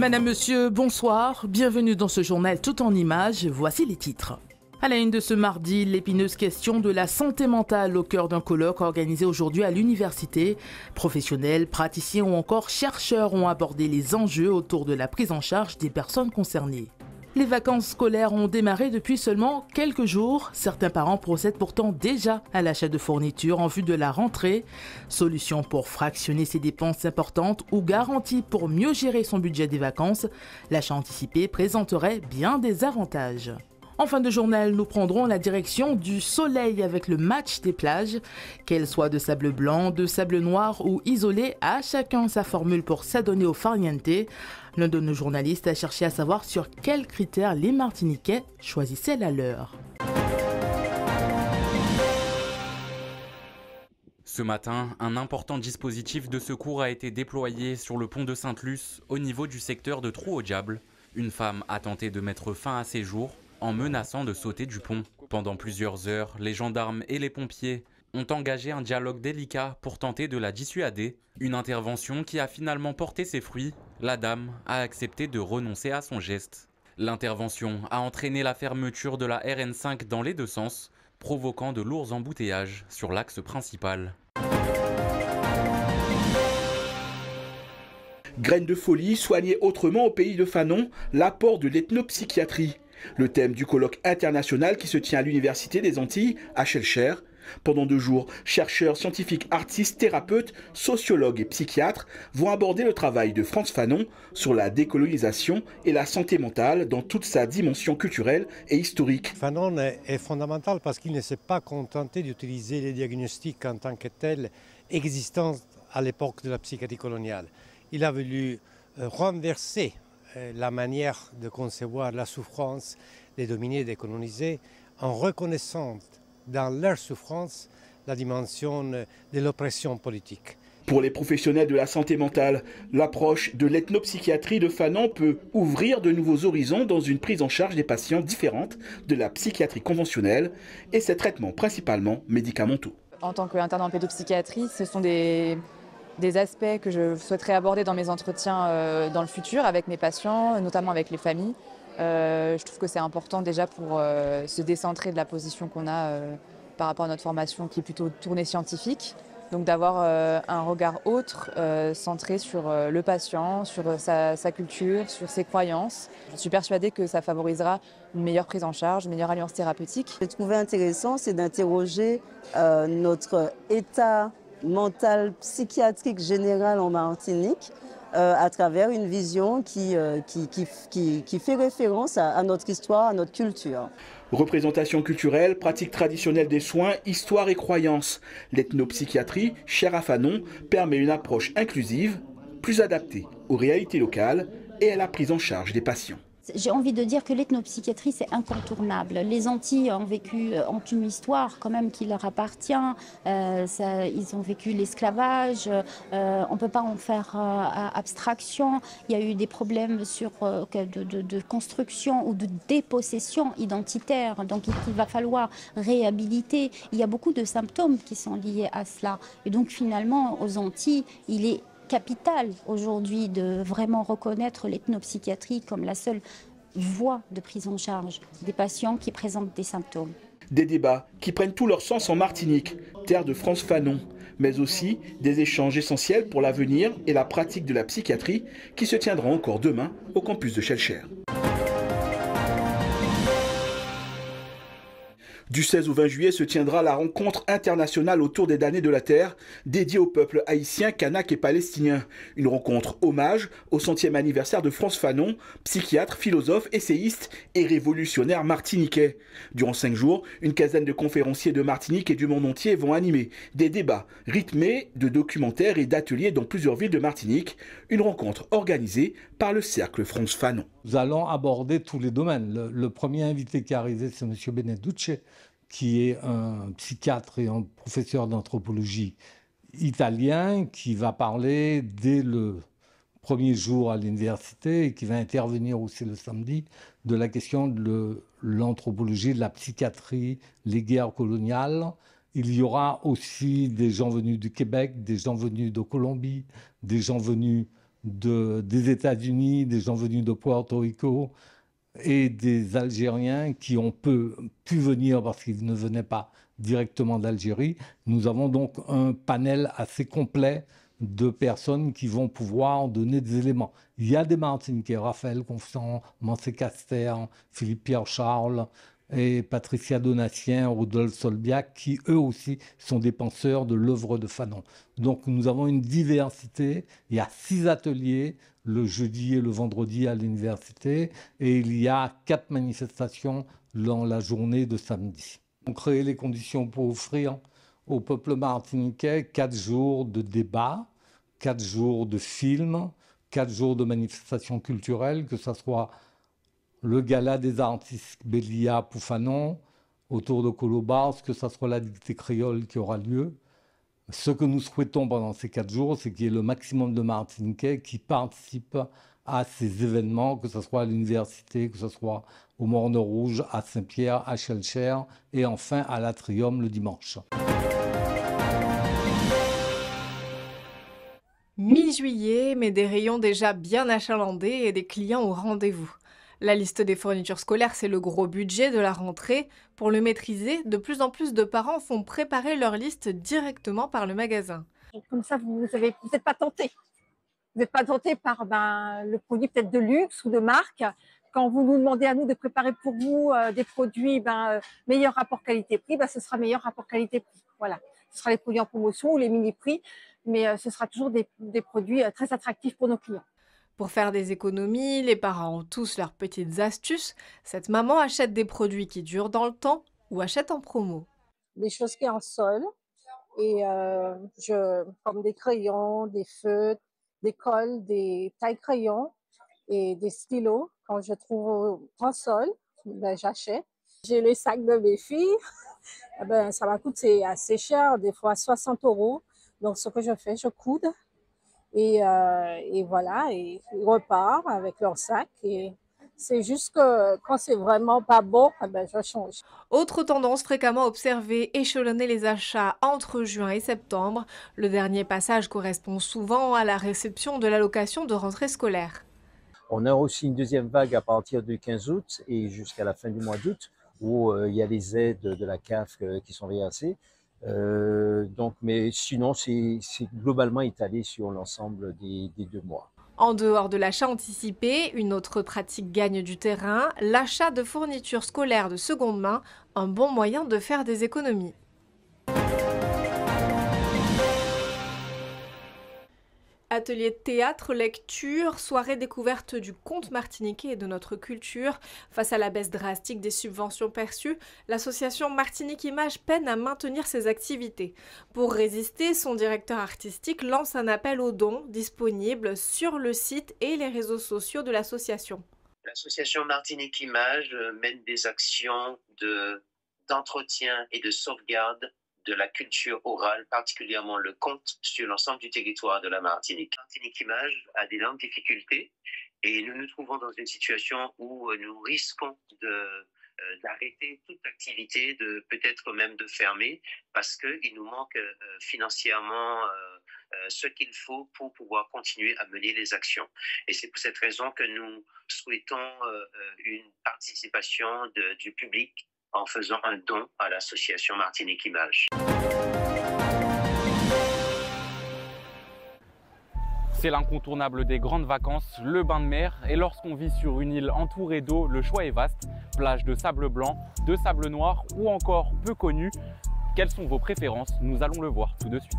Madame, Monsieur, bonsoir. Bienvenue dans ce journal tout en images. Voici les titres. À la une de ce mardi, l'épineuse question de la santé mentale au cœur d'un colloque organisé aujourd'hui à l'université. Professionnels, praticiens ou encore chercheurs ont abordé les enjeux autour de la prise en charge des personnes concernées. Les vacances scolaires ont démarré depuis seulement quelques jours. Certains parents procèdent pourtant déjà à l'achat de fournitures en vue de la rentrée. Solution pour fractionner ses dépenses importantes ou garantie pour mieux gérer son budget des vacances, l'achat anticipé présenterait bien des avantages. En fin de journal, nous prendrons la direction du soleil avec le match des plages. Qu'elles soient de sable blanc, de sable noir ou isolées, à chacun sa formule pour s'adonner au farniente. L'un de nos journalistes a cherché à savoir sur quels critères les Martiniquais choisissaient la leur. Ce matin, un important dispositif de secours a été déployé sur le pont de Sainte-Luce au niveau du secteur de Trou-au-Diable. Une femme a tenté de mettre fin à ses jours en menaçant de sauter du pont. Pendant plusieurs heures, les gendarmes et les pompiers ont engagé un dialogue délicat pour tenter de la dissuader. Une intervention qui a finalement porté ses fruits. La dame a accepté de renoncer à son geste. L'intervention a entraîné la fermeture de la RN5 dans les deux sens, provoquant de lourds embouteillages sur l'axe principal. Graines de folie, soigner autrement au pays de Fanon, l'apport de l'ethnopsychiatrie. Le thème du colloque international qui se tient à l'Université des Antilles, à Schellcher. Pendant 2 jours, chercheurs, scientifiques, artistes, thérapeutes, sociologues et psychiatres vont aborder le travail de Frantz Fanon sur la décolonisation et la santé mentale dans toute sa dimension culturelle et historique. Fanon est fondamental parce qu'il ne s'est pas contenté d'utiliser les diagnostics en tant que tels existants à l'époque de la psychiatrie coloniale. Il a voulu renverser la manière de concevoir la souffrance des dominés et des colonisés en reconnaissant dans leur souffrance la dimension de l'oppression politique. Pour les professionnels de la santé mentale, l'approche de l'ethnopsychiatrie de Fanon peut ouvrir de nouveaux horizons dans une prise en charge des patients différentes de la psychiatrie conventionnelle et ses traitements principalement médicamenteux. En tant qu'interne en pédopsychiatrie, ce sont des aspects que je souhaiterais aborder dans mes entretiens dans le futur avec mes patients, notamment avec les familles. Je trouve que c'est important déjà pour se décentrer de la position qu'on a par rapport à notre formation qui est plutôt tournée scientifique. Donc d'avoir un regard autre, centré sur le patient, sur sa culture, sur ses croyances. Je suis persuadée que ça favorisera une meilleure prise en charge, une meilleure alliance thérapeutique. Ce que j'ai trouvé intéressant, c'est d'interroger notre état mental psychiatrique général en Martinique à travers une vision qui fait référence à notre histoire, à notre culture. Représentation culturelle, pratiques traditionnelles des soins, histoire et croyances. L'ethnopsychiatrie, chère à Fanon, permet une approche inclusive, plus adaptée aux réalités locales et à la prise en charge des patients. J'ai envie de dire que l'ethnopsychiatrie, c'est incontournable. Les Antilles ont une histoire quand même qui leur appartient. Ils ont vécu l'esclavage. On ne peut pas en faire abstraction. Il y a eu des problèmes de construction ou de dépossession identitaire. Donc il va falloir réhabiliter. Il y a beaucoup de symptômes qui sont liés à cela. Et donc finalement, aux Antilles, il est capital aujourd'hui de vraiment reconnaître l'ethnopsychiatrie comme la seule voie de prise en charge des patients qui présentent des symptômes. Des débats qui prennent tout leur sens en Martinique, terre de Frantz Fanon, mais aussi des échanges essentiels pour l'avenir et la pratique de la psychiatrie qui se tiendra encore demain au campus de Schellcher. Du 16 au 20 juillet se tiendra la rencontre internationale autour des damnés de la Terre, dédiée au peuple haïtien, kanak et palestinien. Une rencontre hommage au 100e anniversaire de Frantz Fanon, psychiatre, philosophe, essayiste et révolutionnaire martiniquais. Durant 5 jours, une quinzaine de conférenciers de Martinique et du monde entier vont animer des débats rythmés de documentaires et d'ateliers dans plusieurs villes de Martinique. Une rencontre organisée par le Cercle Frantz Fanon. Nous allons aborder tous les domaines. Le premier invité qui est arrivé, c'est M. Beneduce, qui est un psychiatre et un professeur d'anthropologie italien, qui va parler dès le premier jour à l'université et qui va intervenir aussi le samedi de la question de l'anthropologie, de la psychiatrie, les guerres coloniales. Il y aura aussi des gens venus du Québec, des gens venus de Colombie, des gens venus des États-Unis, des gens venus de Puerto Rico et des Algériens qui ont pu venir parce qu'ils ne venaient pas directement d'Algérie. Nous avons donc un panel assez complet de personnes qui vont pouvoir donner des éléments. Il y a des Martiniquais, Raphaël Conftant, Mancé Caster, Philippe Pierre Charles et Patricia Donatien, Rodolphe Solbiac, qui eux aussi sont des penseurs de l'œuvre de Fanon. Donc nous avons une diversité. Il y a 6 ateliers le jeudi et le vendredi à l'université et il y a 4 manifestations dans la journée de samedi. On crée les conditions pour offrir au peuple martiniquais 4 jours de débat, 4 jours de films, 4 jours de manifestations culturelles, que ce soit le gala des artistes Bélia pour Fanon, autour de Colobars, que ce soit la dictée créole qui aura lieu. Ce que nous souhaitons pendant ces 4 jours, c'est qu'il y ait le maximum de Martiniquais qui participent à ces événements, que ce soit à l'université, que ce soit au Morne Rouge, à Saint-Pierre, à Schellcher et enfin à l'Atrium le dimanche. Mi-juillet, mais des rayons déjà bien achalandés et des clients au rendez-vous. La liste des fournitures scolaires, c'est le gros budget de la rentrée. Pour le maîtriser, de plus en plus de parents font préparer leur liste directement par le magasin. Comme ça, vous n'êtes pas tenté. Vous n'êtes pas tenté par le produit peut-être de luxe ou de marque. Quand vous nous demandez à nous de préparer pour vous des produits meilleur rapport qualité-prix, ce sera meilleur rapport qualité-prix. Voilà. Ce sera les produits en promotion ou les mini-prix, mais ce sera toujours des produits très attractifs pour nos clients. Pour faire des économies, les parents ont tous leurs petites astuces. Cette maman achète des produits qui durent dans le temps ou achète en promo. Des choses qui sont en sol, et comme des crayons, des feutres, des cols, des tailles-crayons et des stylos. Quand je trouve en sol, j'achète. J'ai les sacs de mes filles. Ça m'a coûté assez cher, des fois 60 €. Donc, ce que je fais, je coude. Et voilà, et ils repartent avec leur sac. Et c'est juste que quand c'est vraiment pas bon, je change. Autre tendance fréquemment observée, échelonner les achats entre juin et septembre. Le dernier passage correspond souvent à la réception de l'allocation de rentrée scolaire. On a aussi une deuxième vague à partir du 15 août et jusqu'à la fin du mois d'août où il y a les aides de la CAF qui sont versées. Mais sinon, c'est globalement étalé sur l'ensemble des 2 mois. En dehors de l'achat anticipé, une autre pratique gagne du terrain, l'achat de fournitures scolaires de seconde main, un bon moyen de faire des économies. Atelier de théâtre, lecture, soirée découverte du conte martiniquais et de notre culture. Face à la baisse drastique des subventions perçues, l'association Martinique Images peine à maintenir ses activités. Pour résister, son directeur artistique lance un appel aux dons disponible sur le site et les réseaux sociaux de l'association. L'association Martinique Images mène des actions d'entretien et de sauvegarde de la culture orale, particulièrement le conte, sur l'ensemble du territoire de la Martinique. Martinique Images a d'énormes difficultés et nous nous trouvons dans une situation où nous risquons d'arrêter toute activité, peut-être même de fermer, parce qu'il nous manque financièrement ce qu'il faut pour pouvoir continuer à mener les actions. Et c'est pour cette raison que nous souhaitons une participation du public en faisant un don à l'association Martinique Images. C'est l'incontournable des grandes vacances, le bain de mer. Et lorsqu'on vit sur une île entourée d'eau, le choix est vaste. Plage de sable blanc, de sable noir ou encore peu connu. Quelles sont vos préférences? Nous allons le voir tout de suite.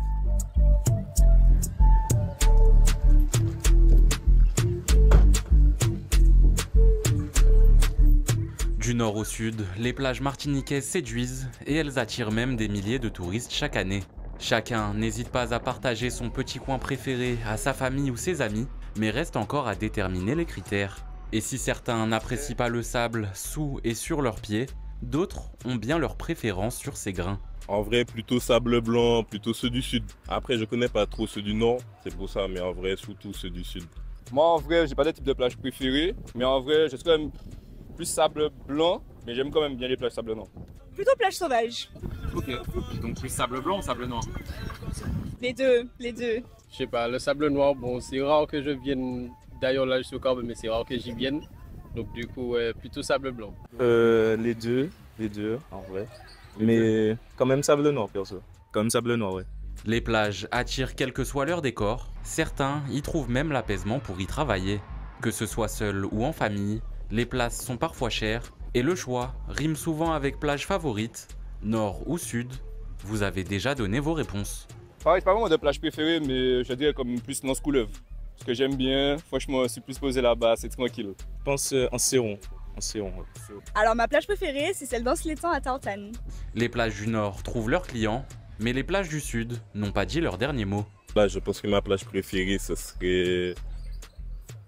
Du nord au sud, les plages martiniquaises séduisent et elles attirent même des milliers de touristes chaque année. Chacun n'hésite pas à partager son petit coin préféré à sa famille ou ses amis, mais reste encore à déterminer les critères. Et si certains n'apprécient pas le sable sous et sur leurs pieds, d'autres ont bien leur préférence sur ces grains. En vrai, plutôt sable blanc, plutôt ceux du sud. Après, je connais pas trop ceux du nord, c'est pour ça, mais en vrai, surtout ceux du sud. Moi, en vrai, j'ai pas de type de plage préféré, mais en vrai, je suis quand même plus sable blanc, mais j'aime quand même bien les plages sable noir. Plutôt plage sauvage. Ok, donc plus sable blanc ou sable noir? Les deux, les deux. Je sais pas, le sable noir, bon, c'est rare que je vienne. D'ailleurs, là, je suis au Corbe, mais c'est rare que j'y vienne. Donc, du coup, plutôt sable blanc. Les deux, en vrai. Mais quand même sable noir, perso. Quand même sable noir, ouais. Les plages attirent quel que soit leur décor. Certains y trouvent même l'apaisement pour y travailler. Que ce soit seul ou en famille, les places sont parfois chères. Et le choix rime souvent avec plage favorite, nord ou sud. Vous avez déjà donné vos réponses. Pareil, c'est pas vraiment de plage préférée, mais je dirais comme plus Nance Couleuvre. Ce que j'aime bien, franchement, je suis plus posé là-bas, c'est tranquille. Je pense en Céron. Ouais. Alors ma plage préférée, c'est celle d'Anse-l'Étang à Tartane. Les plages du nord trouvent leurs clients, mais les plages du sud n'ont pas dit leur dernier mot. Là, je pense que ma plage préférée, ce serait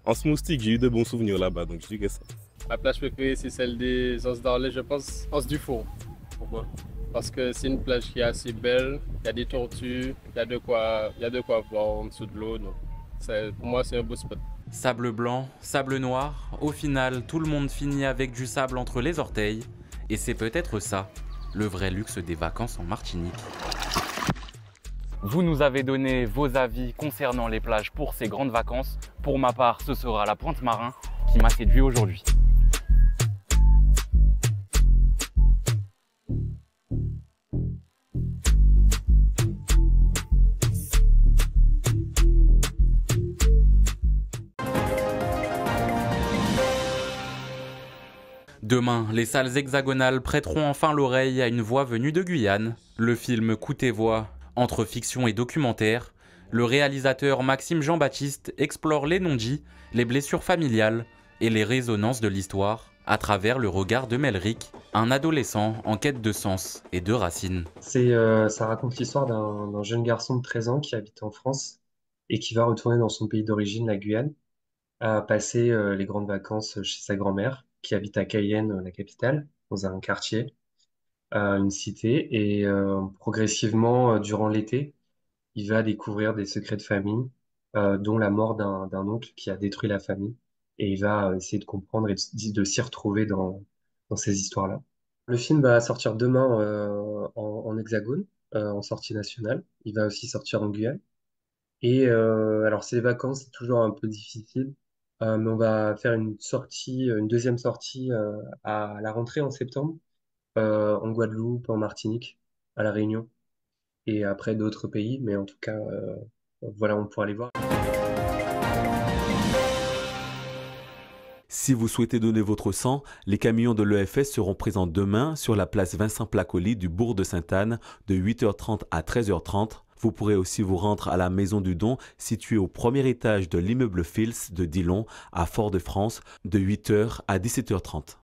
Anse-Moustique. J'ai eu de bons souvenirs là-bas, donc je dirais ça. Ma plage préférée, c'est celle des Anses d'Arlet, je pense, Anse du Four. Pourquoi? Parce que c'est une plage qui est assez belle, il y a des tortues, il y a de quoi voir en dessous de l'eau. Donc pour moi, c'est un beau spot. Sable blanc, sable noir, au final, tout le monde finit avec du sable entre les orteils. Et c'est peut-être ça, le vrai luxe des vacances en Martinique. Vous nous avez donné vos avis concernant les plages pour ces grandes vacances. Pour ma part, ce sera la Pointe-Marin qui m'a séduit aujourd'hui. Demain, les salles hexagonales prêteront enfin l'oreille à une voix venue de Guyane. Le film Coup tes voix, entre fiction et documentaire, le réalisateur Maxime Jean-Baptiste explore les non-dits, les blessures familiales et les résonances de l'histoire à travers le regard de Melric, un adolescent en quête de sens et de racines. Ça raconte l'histoire d'un jeune garçon de 13 ans qui habite en France et qui va retourner dans son pays d'origine, la Guyane, à passer les grandes vacances chez sa grand-mère, qui habite à Cayenne, la capitale, dans un quartier, une cité. Et progressivement, durant l'été, il va découvrir des secrets de famille, dont la mort d'un oncle qui a détruit la famille. Et il va essayer de comprendre et de s'y retrouver dans ces histoires-là. Le film va sortir demain en Hexagone, en sortie nationale. Il va aussi sortir en Guyane. Et alors, ces vacances, c'est toujours un peu difficile. Mais on va faire une deuxième sortie à la rentrée en septembre, en Guadeloupe, en Martinique, à La Réunion, et après d'autres pays. Mais en tout cas, voilà, on pourra aller voir. Si vous souhaitez donner votre sang, les camions de l'EFS seront présents demain sur la place Vincent Placoli du bourg de Sainte-Anne de 8h30 à 13h30. Vous pourrez aussi vous rendre à la Maison du Don située au premier étage de l'immeuble Fils de Dillon à Fort-de-France de 8h à 17h30.